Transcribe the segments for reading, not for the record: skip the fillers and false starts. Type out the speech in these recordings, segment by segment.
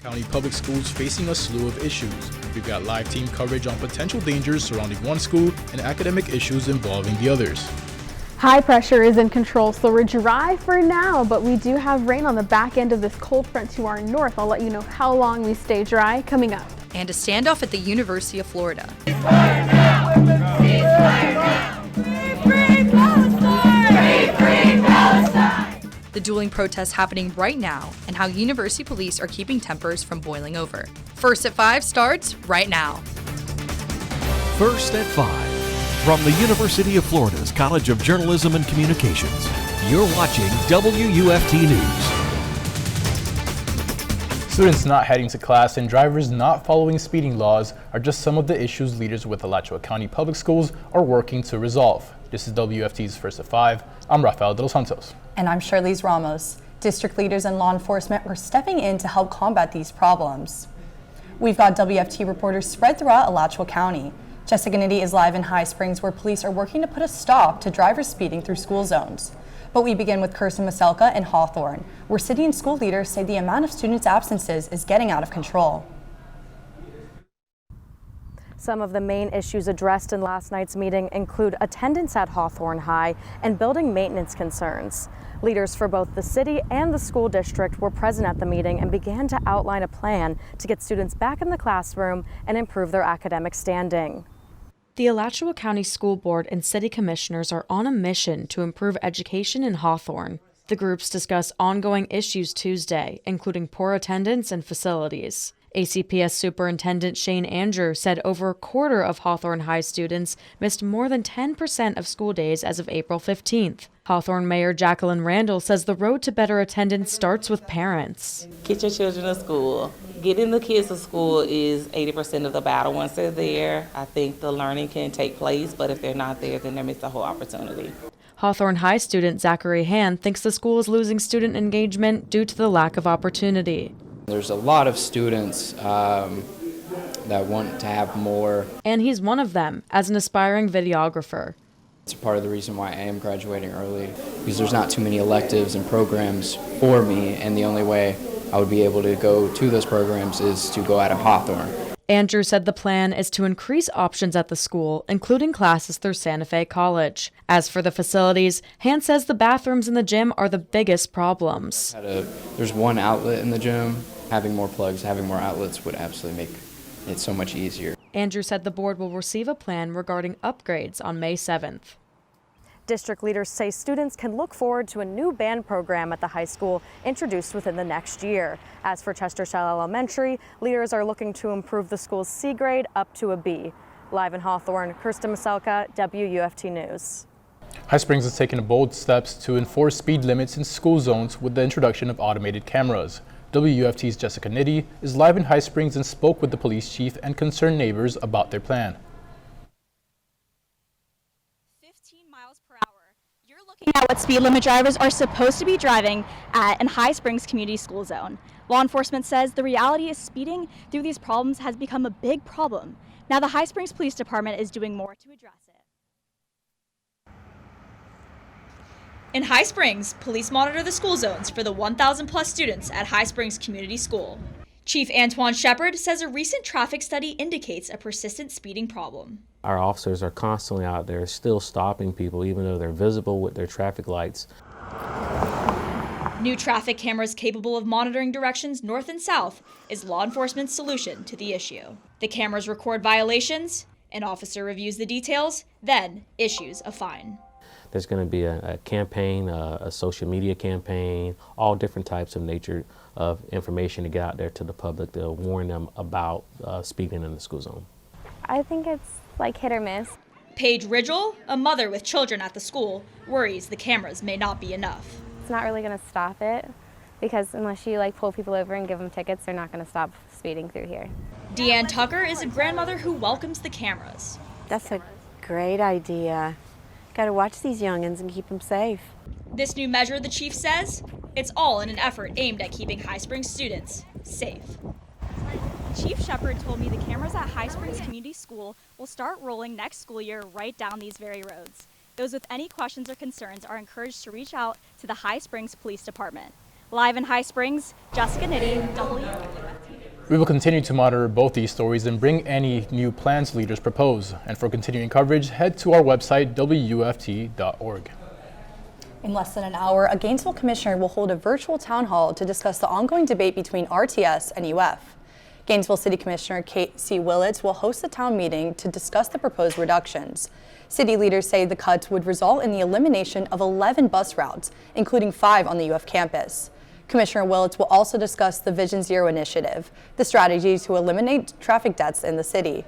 County Public Schools facing a slew of issues. We've got live team coverage on potential dangers surrounding one school and academic issues involving the others. High pressure is in control, so we're dry for now, but we do have rain on the back end of this cold front to our north. I'll let you know how long we stay dry coming up. And a standoff at the University of Florida. The dueling protests happening right now and how university police are keeping tempers from boiling over. First at 5 starts right now. First at 5. From the University of Florida's College of Journalism and Communications, you're watching WUFT News. Students not heading to class and drivers not following speeding laws are just some of the issues leaders with Alachua County Public Schools are working to resolve. This is WFT's First at 5. I'm Rafael de los Santos. And I'm Charlize Ramos. District leaders and law enforcement are stepping in to help combat these problems. We've got WFT reporters spread throughout Alachua County. Jessica Nitti is live in High Springs, where police are working to put a stop to drivers speeding through school zones. But we begin with Kirsten, Maselka, and Hawthorne, where city and school leaders say the amount of students' absences is getting out of control. Some of the main issues addressed in last night's meeting include attendance at Hawthorne High and building maintenance concerns. Leaders for both the city and the school district were present at the meeting and began to outline a plan to get students back in the classroom and improve their academic standing. The Alachua County School Board and City Commissioners are on a mission to improve education in Hawthorne. The groups discuss ongoing issues Tuesday, including poor attendance and facilities. ACPS Superintendent Shane Andrew said over a quarter of Hawthorne High students missed more than 10% of school days as of April 15th. Hawthorne Mayor Jacqueline Randall says the road to better attendance starts with parents. Get your children to school. Getting the kids to school is 80% of the battle. Once they're there, I think the learning can take place, but if they're not there, then they miss the whole opportunity. Hawthorne High student Zachary Hand thinks the school is losing student engagement due to the lack of opportunity. There's a lot of students that want to have more. And he's one of them, as an aspiring videographer. It's part of the reason why I am graduating early, because there's not too many electives and programs for me, and the only way I would be able to go to those programs is to go out of Hawthorne. Andrew said the plan is to increase options at the school, including classes through Santa Fe College. As for the facilities, Hand says the bathrooms in the gym are the biggest problems. There's one outlet in the gym. Having more plugs, having more outlets would absolutely make it so much easier. Andrew said the board will receive a plan regarding upgrades on May 7th. District leaders say students can look forward to a new band program at the high school introduced within the next year. As for Chester Shell Elementary, leaders are looking to improve the school's C grade up to a B. Live in Hawthorne, Kirsten Maselka, WUFT News. High Springs has taken bold steps to enforce speed limits in school zones with the introduction of automated cameras. WUFT's Jessica Nitti is live in High Springs and spoke with the police chief and concerned neighbors about their plan. 15 miles per hour. You're looking at what speed limit drivers are supposed to be driving at an High Springs community school zone. Law enforcement says the reality is speeding through these problems has become a big problem. Now the High Springs Police Department is doing more to address it. In High Springs, police monitor the school zones for the 1,000 plus students at High Springs Community School. Chief Antoine Shepard says a recent traffic study indicates a persistent speeding problem. Our officers are constantly out there still stopping people even though they're visible with their traffic lights. New traffic cameras capable of monitoring directions north and south is law enforcement's solution to the issue. The cameras record violations, an officer reviews the details, then issues a fine. There's going to be a campaign, a social media campaign, all different types of nature of information to get out there to the public to warn them about speeding in the school zone. I think it's like hit or miss. Paige Ridgel, a mother with children at the school, worries the cameras may not be enough. It's not really going to stop it because unless you pull people over and give them tickets, they're not going to stop speeding through here. Deanne Tucker is a grandmother who welcomes the cameras. That's a great idea. Got to watch these youngins and keep them safe. This new measure, the chief says, it's all in an effort aimed at keeping High Springs students safe. Chief Shepard told me the cameras at High Springs Community School will start rolling next school year right down these very roads. Those with any questions or concerns are encouraged to reach out to the High Springs Police Department. Live in High Springs, Jessica Nitti, WUFT. We will continue to monitor both these stories and bring any new plans leaders propose. And for continuing coverage, head to our website, WUFT.org. In less than an hour, a Gainesville commissioner will hold a virtual town hall to discuss the ongoing debate between RTS and UF. Gainesville City Commissioner Kate C. Willits will host a town meeting to discuss the proposed reductions. City leaders say the cuts would result in the elimination of 11 bus routes, including 5 on the UF campus. Commissioner Willits will also discuss the Vision Zero initiative, the strategy to eliminate traffic deaths in the city.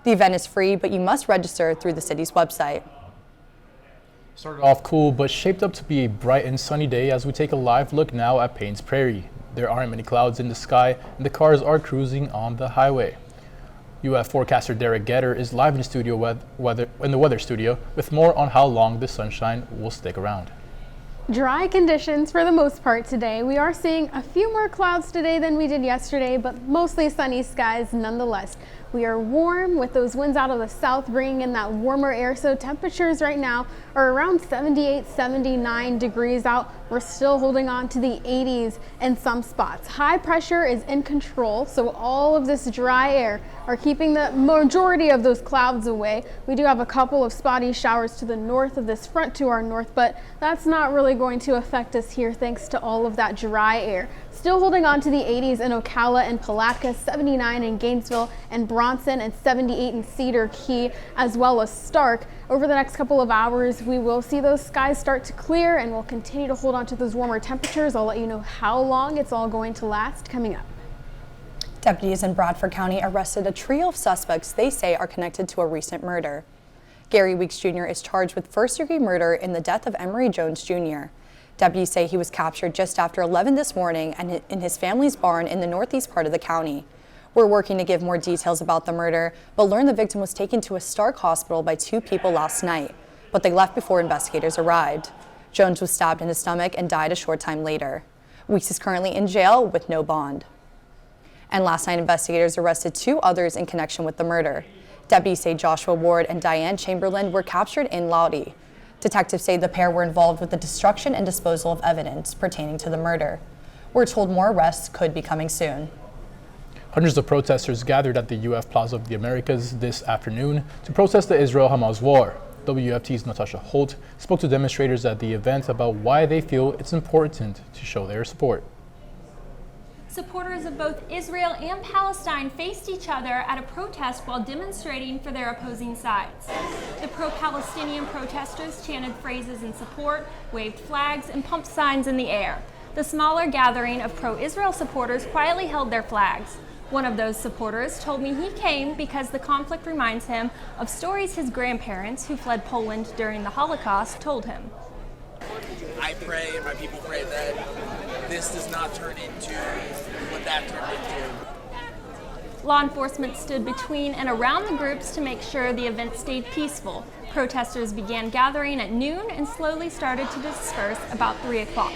The event is free, but you must register through the city's website. Started off cool, but shaped up to be a bright and sunny day as we take a live look now at Paynes Prairie. There aren't many clouds in the sky, and the cars are cruising on the highway. UF forecaster Derrah is live in the studio in the weather studio with more on how long the sunshine will stick around. Dry conditions for the most part today. We are seeing a few more clouds today than we did yesterday, but mostly sunny skies nonetheless. We are warm with those winds out of the south bringing in that warmer air, so temperatures right now are around 78, 79 degrees out. We're still holding on to the 80s in some spots. High pressure is in control, so all of this dry air are keeping the majority of those clouds away. We do have a couple of spotty showers to the north of this front to our north, but that's not really going to affect us here thanks to all of that dry air. Still holding on to the 80s in Ocala and Palatka, 79 in Gainesville and Bronson, and 78 in Cedar Key, as well as Stark. Over the next couple of hours, we will see those skies start to clear and we'll continue to hold on to those warmer temperatures. I'll let you know how long it's all going to last coming up. Deputies in Bradford County arrested a trio of suspects they say are connected to a recent murder. Gary Weeks Jr. is charged with first-degree murder in the death of Emery Jones Jr. Deputies say he was captured just after 11 this morning and in his family's barn in the northeast part of the county. We're working to give more details about the murder, but learned the victim was taken to a Stark hospital by 2 people last night, but they left before investigators arrived. Jones was stabbed in the stomach and died a short time later. Weeks is currently in jail with no bond. And last night, investigators arrested 2 others in connection with the murder. Deputies say Joshua Ward and Diane Chamberlain were captured in Lowdy. Detectives say the pair were involved with the destruction and disposal of evidence pertaining to the murder. We're told more arrests could be coming soon. Hundreds of protesters gathered at the UF Plaza of the Americas this afternoon to protest the Israel-Hamas war. WFT's Natasha Holt spoke to demonstrators at the event about why they feel it's important to show their support. Supporters of both Israel and Palestine faced each other at a protest while demonstrating for their opposing sides. The pro-Palestinian protesters chanted phrases in support, waved flags, and pumped signs in the air. The smaller gathering of pro-Israel supporters quietly held their flags. One of those supporters told me he came because the conflict reminds him of stories his grandparents, who fled Poland during the Holocaust, told him. I pray and my people pray that this does not turn into what that turned into. Law enforcement stood between and around the groups to make sure the event stayed peaceful. Protesters began gathering at noon and slowly started to disperse about 3 o'clock.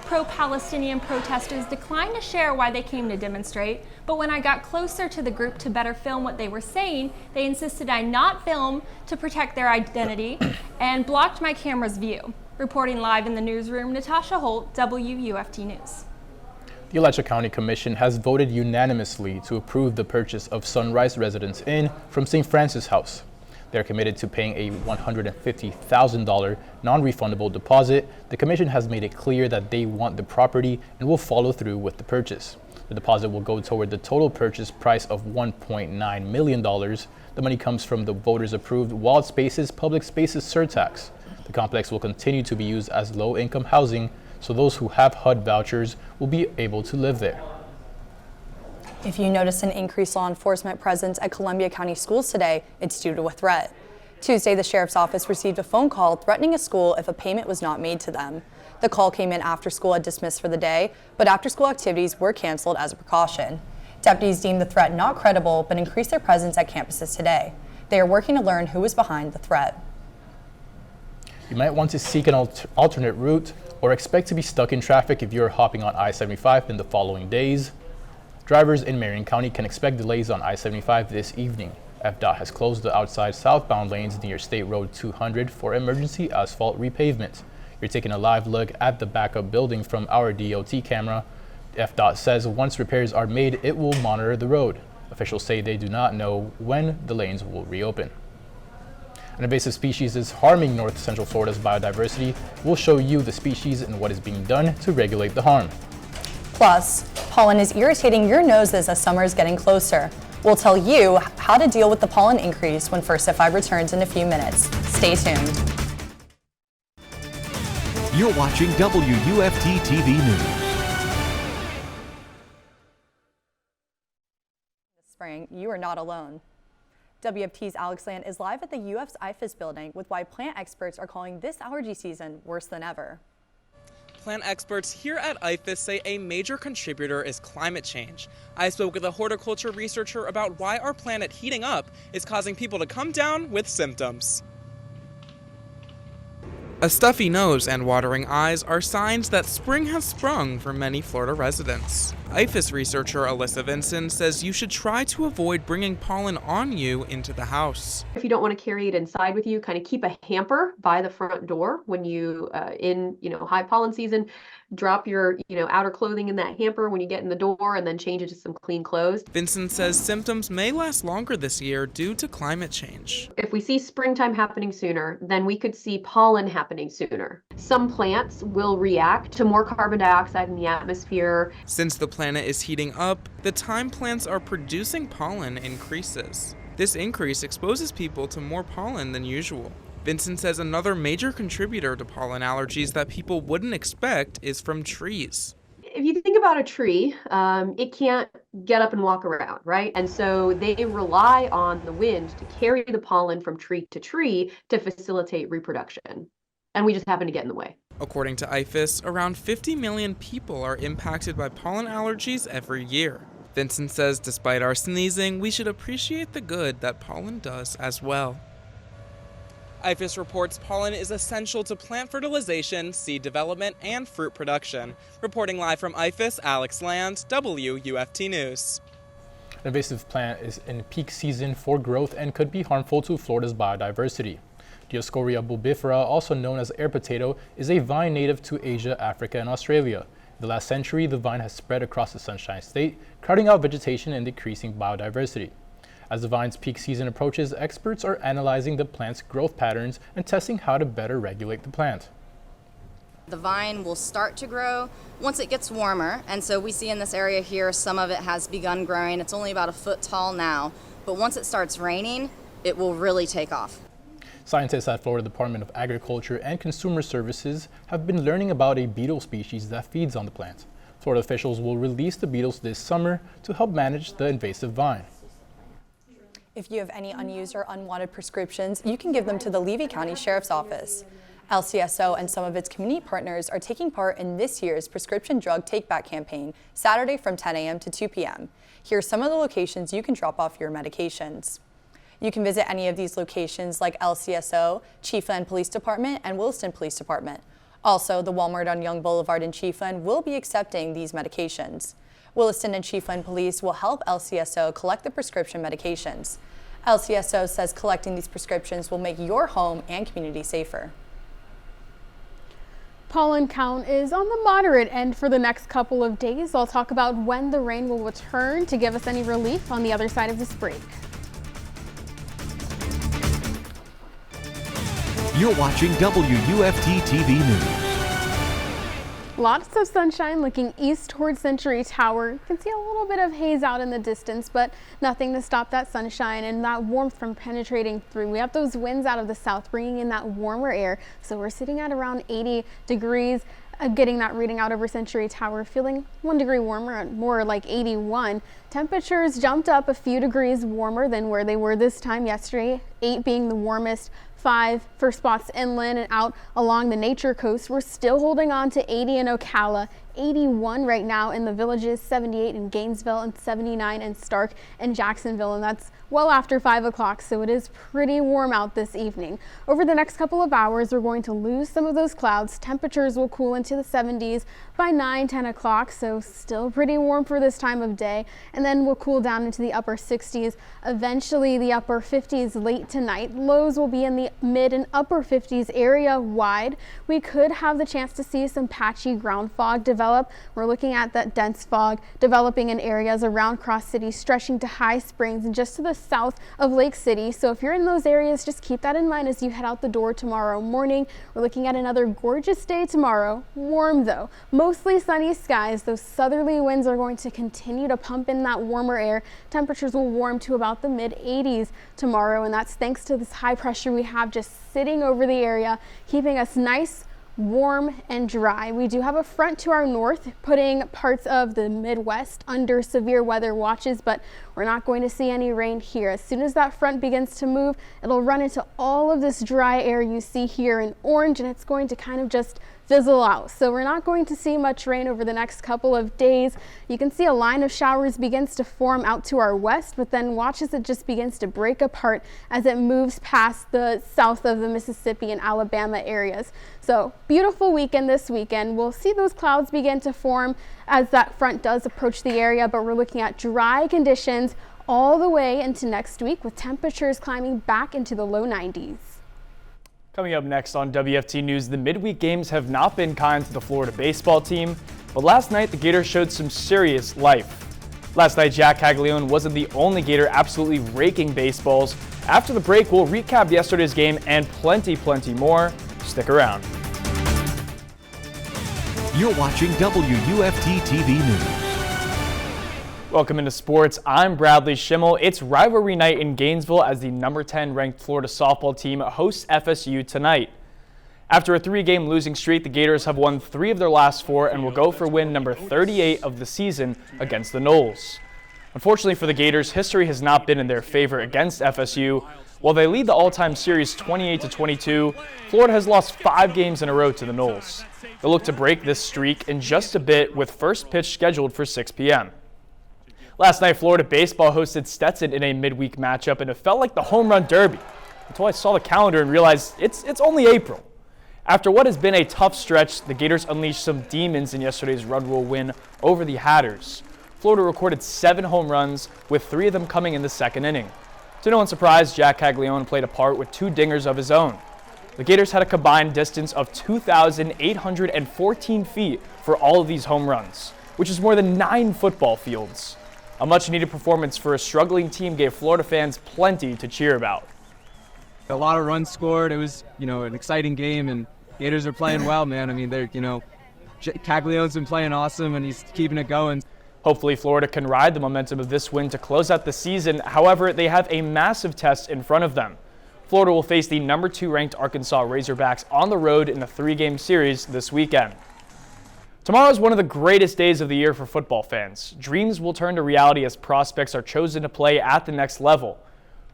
Pro-Palestinian protesters declined to share why they came to demonstrate, but when I got closer to the group to better film what they were saying, they insisted I not film to protect their identity and blocked my camera's view. Reporting live in the newsroom, Natasha Holt, WUFT News. The Alachua County Commission has voted unanimously to approve the purchase of Sunrise Residence Inn from St. Francis House. They're committed to paying a $150,000 non-refundable deposit. The commission has made it clear that they want the property and will follow through with the purchase. The deposit will go toward the total purchase price of $1.9 million. The money comes from the voters-approved Wild Spaces Public Spaces surtax. The complex will continue to be used as low-income housing, so those who have HUD vouchers will be able to live there. If you notice an increased law enforcement presence at Columbia County schools today, it's due to a threat. Tuesday, the sheriff's office received a phone call threatening a school if a payment was not made to them. The call came in after school had dismissed for the day, but after-school activities were canceled as a precaution. Deputies deemed the threat not credible, but increased their presence at campuses today. They are working to learn who is behind the threat. You might want to seek an alternate route or expect to be stuck in traffic if you're hopping on I-75 in the following days. Drivers in Marion County can expect delays on I-75 this evening. FDOT has closed the outside southbound lanes near State Road 200 for emergency asphalt repavement. You're taking a live look at the backup building from our DOT camera. FDOT says once repairs are made, it will monitor the road. Officials say they do not know when the lanes will reopen. An invasive species is harming North Central Florida's biodiversity. We'll show you the species and what is being done to regulate the harm. Plus, pollen is irritating your noses as summer is getting closer. We'll tell you how to deal with the pollen increase when First at 5 returns in a few minutes. Stay tuned. You're watching WUFT-TV News. This spring, you are not alone. WFT's Alex Land is live at the UF's IFAS building with why plant experts are calling this allergy season worse than ever. Plant experts here at IFAS say a major contributor is climate change. I spoke with a horticulture researcher about why our planet heating up is causing people to come down with symptoms. A stuffy nose and watering eyes are signs that spring has sprung for many Florida residents. IFAS researcher Alyssa Vinson says you should try to avoid bringing pollen on you into the house. If you don't want to carry it inside with you, kind of keep a hamper by the front door when you in high pollen season. Drop your outer clothing in that hamper when you get in the door, and then change it to some clean clothes. Vinson says symptoms may last longer this year due to climate change. If we see springtime happening sooner, then we could see pollen happening sooner. Some plants will react to more carbon dioxide in the atmosphere. Since the planet is heating up, the time plants are producing pollen increases. This increase exposes people to more pollen than usual. Vincent says another major contributor to pollen allergies that people wouldn't expect is from trees. If you think about a tree, it can't get up and walk around, right? And so they rely on the wind to carry the pollen from tree to tree to facilitate reproduction. And we just happen to get in the way. According to IFAS, around 50 million people are impacted by pollen allergies every year. Vincent says despite our sneezing, we should appreciate the good that pollen does as well. IFAS reports pollen is essential to plant fertilization, seed development, and fruit production. Reporting live from IFAS, Alex Land, WUFT News. An invasive plant is in peak season for growth and could be harmful to Florida's biodiversity. Dioscorea bulbifera, also known as air potato, is a vine native to Asia, Africa, and Australia. In the last century, the vine has spread across the Sunshine State, crowding out vegetation and decreasing biodiversity. As the vine's peak season approaches, experts are analyzing the plant's growth patterns and testing how to better regulate the plant. The vine will start to grow once it gets warmer, and so we see in this area here some of it has begun growing. It's only about a foot tall now, but once it starts raining, it will really take off. Scientists at Florida Department of Agriculture and Consumer Services have been learning about a beetle species that feeds on the plant. Florida officials will release the beetles this summer to help manage the invasive vine. If you have any unused or unwanted prescriptions, you can give them to the Levy County Sheriff's Office. LCSO and some of its community partners are taking part in this year's prescription drug take-back campaign, Saturday from 10 a.m. to 2 p.m. Here are some of the locations you can drop off your medications. You can visit any of these locations like LCSO, Chiefland Police Department, and Williston Police Department. Also, the Walmart on Young Boulevard in Chiefland will be accepting these medications. Williston and Chiefland Police will help LCSO collect the prescription medications. LCSO says collecting these prescriptions will make your home and community safer. Pollen count is on the moderate end for the next couple of days. I'll talk about when the rain will return to give us any relief on the other side of this break. You're watching WUFT-TV News. Lots of sunshine looking east towards Century Tower. You can see a little bit of haze out in the distance, but nothing to stop that sunshine and that warmth from penetrating through. We have those winds out of the south bringing in that warmer air, so we're sitting at around 80 degrees. Getting that reading out over Century Tower, feeling 1 degree warmer, more like 81. Temperatures jumped up a few degrees warmer than where they were this time yesterday, 8 being the warmest. 5 for spots inland and out along the Nature Coast. We're still holding on to 80 in Ocala, 81 right now in the Villages, 78 in Gainesville, and 79 in Stark and Jacksonville, and that's well after 5 o'clock, so it is pretty warm out this evening. Over the next couple of hours, we're going to lose some of those clouds. Temperatures will cool into the 70s by 9-10 o'clock, so still pretty warm for this time of day, and then we'll cool down into the upper 60s, eventually the upper 50s late tonight. Lows will be in the mid and upper 50s area wide. We could have the chance to see some patchy ground fog develop develop. We're looking at that dense fog developing in areas around Cross City, stretching to High Springs and just to the south of Lake City. So if you're in those areas, just keep that in mind as you head out the door tomorrow morning. We're looking at another gorgeous day tomorrow. Warm though, mostly sunny skies. Those southerly winds are going to continue to pump in that warmer air. Temperatures will warm to about the mid-80s tomorrow, and that's thanks to this high pressure we have just sitting over the area, keeping us nice, warm and dry. We do have a front to our north, putting parts of the Midwest under severe weather watches, but we're not going to see any rain here. As soon as that front begins to move, it'll run into all of this dry air you see here in orange, and it's going to kind of just fizzle out. So we're not going to see much rain over the next couple of days. You can see a line of showers begins to form out to our west, but then watch as it just begins to break apart as it moves past the south of the Mississippi and Alabama areas. So beautiful weekend this weekend. We'll see those clouds begin to form as that front does approach the area, but we're looking at dry conditions all the way into next week with temperatures climbing back into the low 90s. Coming up next on WFT News, the midweek games have not been kind to the Florida baseball team, but last night the Gators showed some serious life. Last night, Jack Caglione wasn't the only Gator absolutely raking baseballs. After the break, we'll recap yesterday's game and plenty more. Stick around. You're watching WUFT-TV News. Welcome into sports. I'm Bradley Shimel. It's rivalry night in Gainesville as the number 10 ranked Florida softball team hosts FSU tonight. After a 3-game losing streak, the Gators have won 3 of their last 4 and will go for win number 38 of the season against the Noles. Unfortunately for the Gators, history has not been in their favor against FSU. While they lead the all-time series 28-22, Florida has lost 5 games in a row to the Noles. They'll look to break this streak in just a bit with first pitch scheduled for 6 p.m. Last night, Florida baseball hosted Stetson in a midweek matchup, and it felt like the home run derby until I saw the calendar and realized it's only April. After what has been a tough stretch, the Gators unleashed some demons in yesterday's run rule win over the Hatters. Florida recorded 7 home runs, with 3 of them coming in the second inning. To no one's surprise, Jack Caglione played a part with 2 dingers of his own. The Gators had a combined distance of 2,814 feet for all of these home runs, which is more than 9 football fields. A much-needed performance for a struggling team gave Florida fans plenty to cheer about. A lot of runs scored. It was, an exciting game, and Gators are playing well, man. I mean, Caglione's been playing awesome, and he's keeping it going. Hopefully, Florida can ride the momentum of this win to close out the season. However, they have a massive test in front of them. Florida will face the number 2 ranked Arkansas Razorbacks on the road in a 3-game series this weekend. Tomorrow is one of the greatest days of the year for football fans. Dreams will turn to reality as prospects are chosen to play at the next level.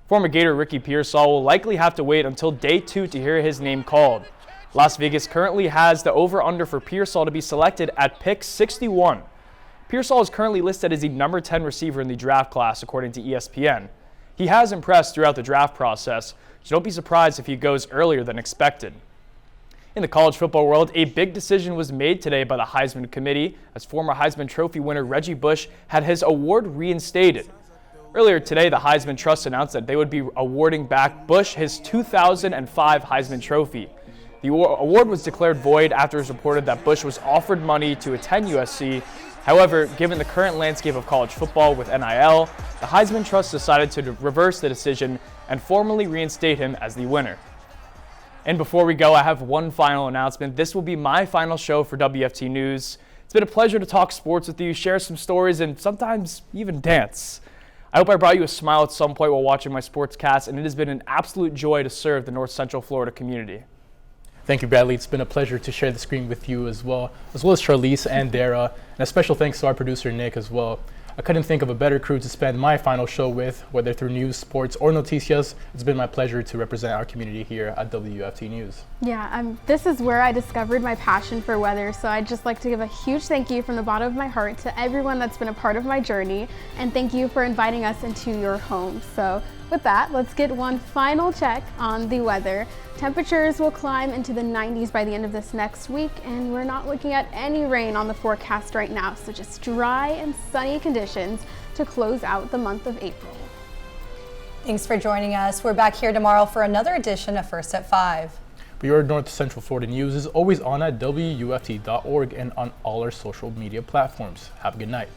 Former Gator Ricky Pearsall will likely have to wait until day 2 to hear his name called. Las Vegas currently has the over-under for Pearsall to be selected at pick 61. Pearsall is currently listed as the number 10 receiver in the draft class, according to ESPN. He has impressed throughout the draft process, so don't be surprised if he goes earlier than expected. In the college football world, a big decision was made today by the Heisman Committee as former Heisman Trophy winner Reggie Bush had his award reinstated. Earlier today, the Heisman Trust announced that they would be awarding back Bush his 2005 Heisman Trophy. The award was declared void after it was reported that Bush was offered money to attend USC. However, given the current landscape of college football with NIL, the Heisman Trust decided to reverse the decision and formally reinstate him as the winner. And before we go, I have one final announcement. This will be my final show for WFT News. It's been a pleasure to talk sports with you, share some stories, and sometimes even dance. I hope I brought you a smile at some point while watching my sportscast, and it has been an absolute joy to serve the North Central Florida community. Thank you, Bradley. It's been a pleasure to share the screen with you as well as Charlize and Derrah, and a special thanks to our producer, Nick, as well. I couldn't think of a better crew to spend my final show with, whether through news, sports, or noticias. It's been my pleasure to represent our community here at WFT News. Yeah, this is where I discovered my passion for weather, so I'd just like to give a huge thank you from the bottom of my heart to everyone that's been a part of my journey, and thank you for inviting us into your home. So with that, let's get one final check on the weather. Temperatures will climb into the 90s by the end of this next week, and we're not looking at any rain on the forecast right now, so just dry and sunny conditions to close out the month of April. Thanks for joining us. We're back here tomorrow for another edition of First at 5. But your North Central Florida news is always on at WUFT.org and on all our social media platforms. Have a good night.